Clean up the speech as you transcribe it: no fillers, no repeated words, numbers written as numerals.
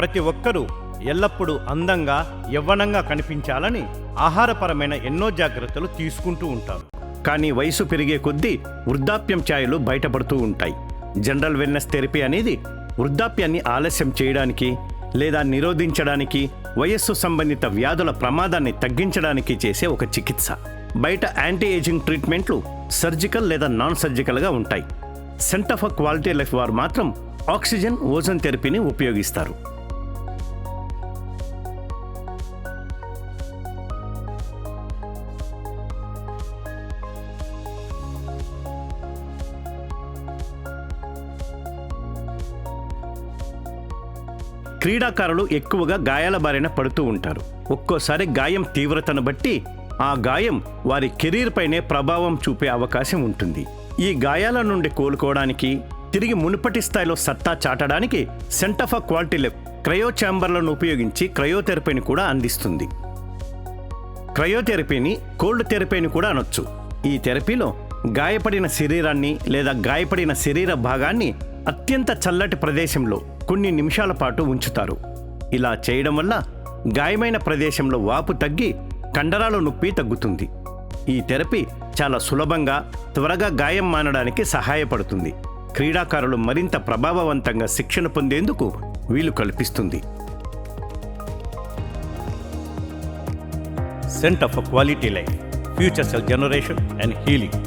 ప్రతి ఒక్కరూ ఎల్లప్పుడూ అందంగా యవ్వనంగా కనిపించాలని ఆహారపరమైన ఎన్నో జాగ్రత్తలు తీసుకుంటూ ఉంటారు. కానీ వయసు పెరిగే కొద్దీ వృద్ధాప్యం ఛాయలు బయటపడుతూ ఉంటాయి. జనరల్ వెల్నెస్ థెరపీ అనేది వృద్ధాప్యాన్ని ఆలస్యం చేయడానికి లేదా నిరోధించడానికి, వయస్సు సంబంధిత వ్యాధుల ప్రమాదాన్ని తగ్గించడానికి చేసే ఒక చికిత్స. బయట యాంటీ ఏజింగ్ ట్రీట్మెంట్లు సర్జికల్ లేదా నాన్ సర్జికల్గా ఉంటాయి. సెంటర్ ఫర్ క్వాలిటీ లైఫ్ వారు మాత్రం ఆక్సిజన్ ఓజోన్ థెరపీని ఉపయోగిస్తారు. క్రీడాకారులు ఎక్కువగా గాయాల బారిన పడుతూ ఉంటారు. ఒక్కోసారి గాయం తీవ్రతను బట్టి ఆ గాయం వారి కెరీర్ పైనే ప్రభావం చూపే అవకాశం ఉంటుంది. ఈ గాయాల నుండి కోలుకోవడానికి, తిరిగి మునుపటి స్థాయిలో సత్తా చాటడానికి centre for quality life cryo ఛాంబర్లను ఉపయోగించి క్రయోథెరపీని కూడా అందిస్తుంది. క్రయోథెరపీని కోల్డ్ థెరపీని కూడా అనొచ్చు. ఈ థెరపీలో గాయపడిన శరీరాన్ని లేదా గాయపడిన శరీర భాగాన్ని అత్యంత చల్లటి ప్రదేశంలో కొన్ని నిమిషాల పాటు ఉంచుతారు. ఇలా చేయడం వల్ల గాయమైన ప్రదేశంలో వాపు తగ్గి కండరాల నొప్పి తగ్గుతుంది. ఈ థెరపీ చాలా సులభంగా, త్వరగా గాయం మానడానికి సహాయపడుతుంది. క్రీడాకారులు మరింత ప్రభావవంతంగా శిక్షణ పొందేందుకు వీలు కల్పిస్తుంది. Centre for quality life, future cell generation and healing.